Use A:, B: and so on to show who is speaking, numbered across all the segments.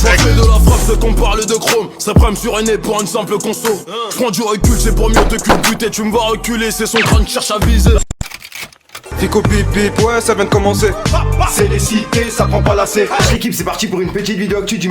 A: Quand je fais de la frappe, c'est qu'on parle de chrome. Ça prime sur un nez pour une simple conso. J'prends du recul, c'est pour mieux te culbuter. Tu me vois reculer, c'est son crâne qui cherche à viser.
B: Fico pip pip, ouais ça vient de commencer.
C: C'est les cités, ça prend pas la C. L'équipe c'est parti pour une petite vidéo actu du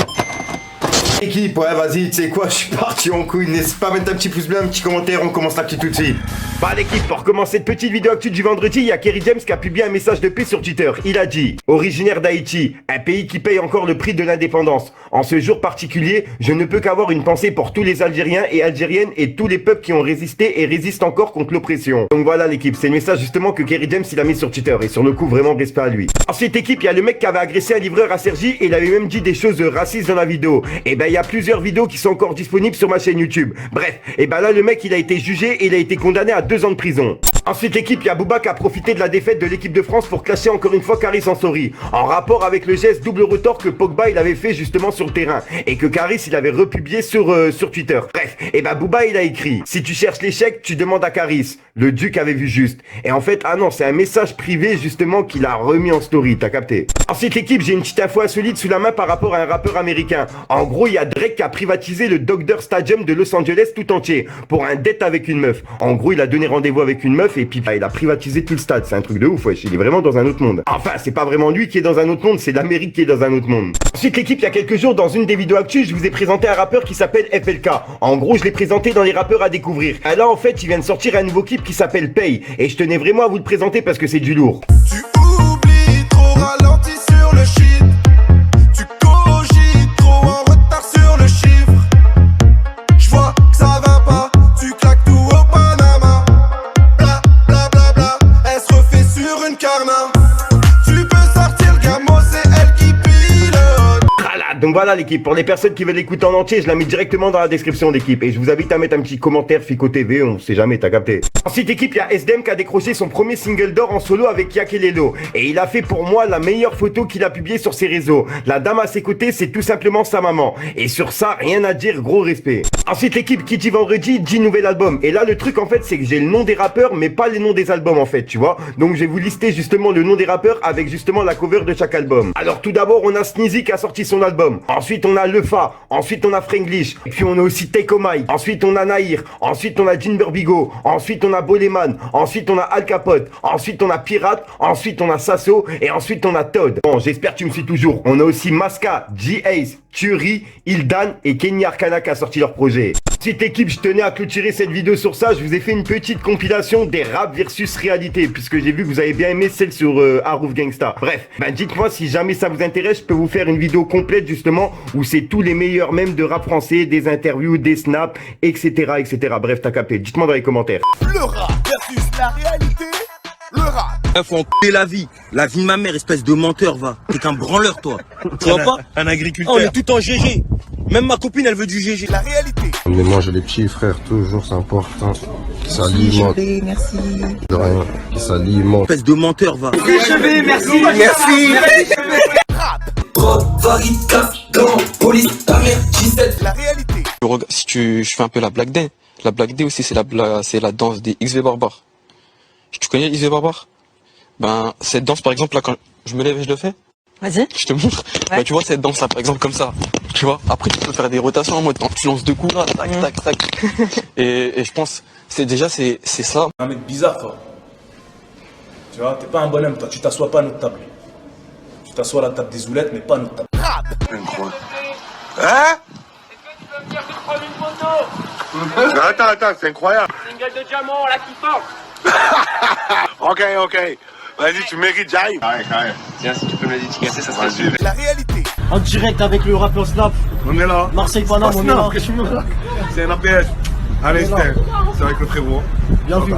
C: Équipe, ouais vas-y, tu sais quoi, je suis parti en couille. N'hésite pas à mettre un petit pouce bleu, un petit commentaire, on commence l'actu tout de suite. Bah l'équipe, pour commencer cette petite vidéo actu du vendredi, il y a Kerry James qui a publié un message de paix sur Twitter. Il a dit: originaire d'Haïti, un pays qui paye encore le prix de l'indépendance. En ce jour particulier, je ne peux qu'avoir une pensée pour tous les Algériens et Algériennes et tous les peuples qui ont résisté et résistent encore contre l'oppression. Donc voilà l'équipe, c'est le message justement que Kerry James il a mis sur Twitter et sur le coup vraiment respect à lui. Ensuite équipe, il y a le mec qui avait agressé un livreur à Cergy et il avait même dit des choses racistes dans la vidéo. Et ben il y a plusieurs vidéos qui sont encore disponibles sur ma chaîne YouTube. Bref, et ben là le mec il a été jugé et il a été condamné à 2 ans de prison. Ensuite l'équipe, il y a Booba qui a profité de la défaite de l'équipe de France pour clasher encore une fois Caris Ansori, en rapport avec le geste double retort que Pogba il avait fait justement sur le terrain et que Caris il avait republié sur Twitter. Bref, et ben Booba il a écrit: si tu cherches l'échec, tu demandes à Caris. Le duc avait vu juste. Et en fait, ah non, c'est un message privé justement qu'il a remis en story, t'as capté. Ensuite l'équipe, j'ai une petite info insolite sous la main par rapport à un rappeur américain. En gros, il y a Drake qui a privatisé le Dodger Stadium de Los Angeles tout entier pour un date avec une meuf. En gros, il a donné rendez-vous avec une meuf et puis bah, il a privatisé tout le stade. C'est un truc de ouf, wesh. Il est vraiment dans un autre monde. Enfin, c'est pas vraiment lui qui est dans un autre monde, c'est l'Amérique qui est dans un autre monde. Ensuite l'équipe, il y a quelques jours, dans une des vidéos actu, je vous ai présenté un rappeur qui s'appelle FLK. En gros, je l'ai présenté dans les rappeurs à découvrir. Et là, en fait, il vient de sortir un nouveau clip qui s'appelle Pay. Et je tenais vraiment à vous le présenter parce que c'est du lourd.
D: Tu oublies trop ralenti sur le shit. Tu cogites trop en retard sur le chiffre. Je vois que ça va pas, tu claques tout au Panama. Bla bla bla bla, elle se refait sur une carna. Tu peux sortir le gamo, c'est elle qui pilote.
C: Donc voilà l'équipe, pour les personnes qui veulent l'écouter en entier, je la mets directement dans la description d'équipe. Et je vous invite à mettre un petit commentaire Fico TV, on sait jamais, t'as capté. Ensuite équipe, il y a SDM qui a décroché son premier single d'or en solo avec Yakelelo. Et il a fait pour moi la meilleure photo qu'il a publiée sur ses réseaux. La dame à ses côtés, c'est tout simplement sa maman. Et sur ça, rien à dire, gros respect. Ensuite l'équipe qui dit vendredi, dit nouvel album. Et là le truc en fait, c'est que j'ai le nom des rappeurs, mais pas les noms des albums en fait, tu vois. Donc je vais vous lister justement le nom des rappeurs avec justement la cover de chaque album. Alors tout d'abord, on a Sneezy qui a sorti son album. Ensuite on a Lefa, ensuite on a Franglish, et puis on a aussi Take O Mike, ensuite on a Nahir, ensuite on a Jin Burbigo, ensuite on a Boleman, ensuite on a Al Capote, ensuite on a Pirate, ensuite on a Sasso, et ensuite on a Todd. Bon, j'espère que tu me suis toujours. On a aussi Maska, G-Ace, Turi, Ildan et Kenny Arcana qui a sorti leur projet. Ensuite équipe, je tenais à clôturer cette vidéo sur ça. Je vous ai fait une petite compilation des rap versus réalité, puisque j'ai vu que vous avez bien aimé celle sur Harouf Gangsta. Bref, ben dites-moi si jamais ça vous intéresse, je peux vous faire une vidéo complète justement où c'est tous les meilleurs mèmes de rap français, des interviews, des snaps, etc. etc. Bref, t'as capté, dites-moi dans les commentaires.
D: Le rap versus la réalité. Le rap.
E: Faut en couper la vie de ma mère, espèce de menteur, va. T'es qu'un branleur, toi. Tu vois pas?
A: Un agriculteur.
E: On est tout en GG. Même ma copine, elle veut du GG.
D: La réalité.
B: Mais manger les petits frères, toujours c'est important. Qui s'alimentent.
F: Merci.
B: De rien. Qui s'alimentent.
E: Espèce de menteur, va.
D: Merci. Rap. La réalité.
G: Si je fais un peu la Black Day. La Black Day aussi, c'est la danse des XV Barbares. Tu connais XV Barbares? Ben, cette danse, par exemple, là, quand je me lève et je le fais.
F: Vas-y.
G: Je te montre. Ouais. Bah, tu vois, cette danse-là, par exemple, comme ça. Tu vois, après, tu peux faire des rotations en mode, tu lances 2 coups là, tac, tac, tac. Et je pense, c'est ça.
A: Un mec bizarre, toi. Tu vois, t'es pas un bonhomme, toi. Tu t'assois pas à notre table. Tu t'assois à la table des zoulettes, mais pas à notre table.
D: Rap.
B: Incroyable. Hein?
H: Est-ce que tu veux bien prendre une photo?
B: Attends, c'est incroyable.
H: C'est une gueule de diamant, là, qui porte.
B: Ok. Vas-y, tu mérites, j'arrive. Carré.
H: Tiens, si tu peux me les dédicacer, ça serait super.
D: La réalité.
I: En direct avec le rappeur Snap.
B: On est là.
I: Marseille Paname, on est là.
B: C'est un APS. Allez, c'est avec le frérot.
I: Bien vu,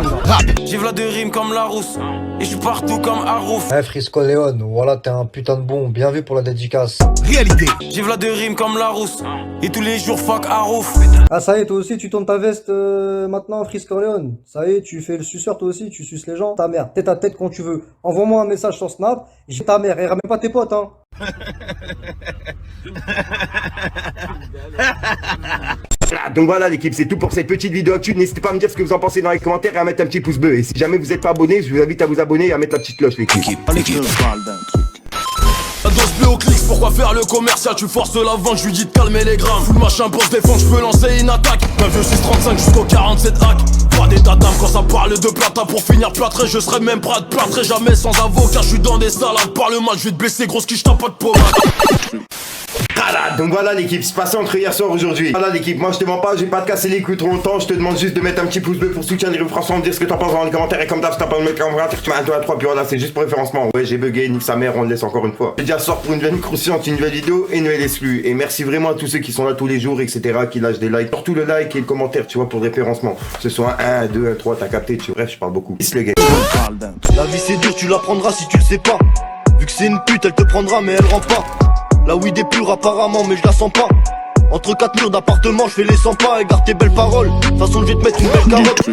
A: J'ai v'là de rimes comme la rousse. Et je suis partout comme Harouf.
J: Eh Frisco Léon, voilà t'es un putain de bon, bien vu pour la dédicace.
D: Réalité.
A: J'ai v'là de rimes comme la rousse. Et tous les jours fuck Harouf.
J: Ah ça y est, toi aussi tu tournes ta veste maintenant Frisco Léon. Ça y est, tu fais le suceur toi aussi, tu suces les gens. Ta mère, tête à tête quand tu veux. Envoie-moi un message sur Snap, j'ai ta mère, et ramène pas tes potes hein.
C: Donc voilà l'équipe, c'est tout pour cette petite vidéo actu. N'hésitez pas à me dire ce que vous en pensez dans les commentaires et à mettre un petit pouce bleu. Et si jamais vous n'êtes pas abonné, je vous invite à vous abonner et à mettre la petite cloche l'équipe.
A: La dose bleue au clic. pourquoi faire le commercial, tu forces la vente, je lui dis de calmer les grammes. Full machin pour se défendre, je peux lancer une attaque. Un vieux 635 jusqu'au 47 hack. Pas d'état d'âme quand ça parle de plata. Pour finir plâtré, je serai même prêt à te plâtrer. Jamais sans avocat, je suis dans des salades. Parle mal, je vais te blesser, grosse quiche, t'as pas de pommade.
C: Donc voilà l'équipe, c'est passé entre hier soir et aujourd'hui. Voilà l'équipe, moi je te mens pas, je vais pas te casser les couilles trop longtemps. Je te demande juste de mettre un petit pouce bleu pour soutenir François, me dire ce que t'en penses dans les commentaires. Et comme d'hab, si t'as pas de mettre un commentaire, tu mets un 2 à 3, puis voilà, c'est juste pour référencement. Ouais, j'ai bugué, nique sa mère, on le laisse encore une fois. J'ai déjà sort pour une nouvelle croustillante, une nouvelle vidéo et une nouvelle exclue. Et merci vraiment à tous ceux qui sont là tous les jours, etc., qui lâchent des likes. Surtout le like et le commentaire, tu vois, pour le référencement. Que ce soit un 2, un 3, t'as capté, bref, je parle beaucoup. Peace le game.
I: La vie c'est dur, tu l'apprendras si tu le sais pas. Vu que c'est une pute, elle te prendra mais elle rend pas. La weed est pure apparemment mais je la sens pas. Entre 4 murs d'appartement, je fais les 100 pas et garde tes belles paroles. De toute façon je vais te mettre une belle carotte.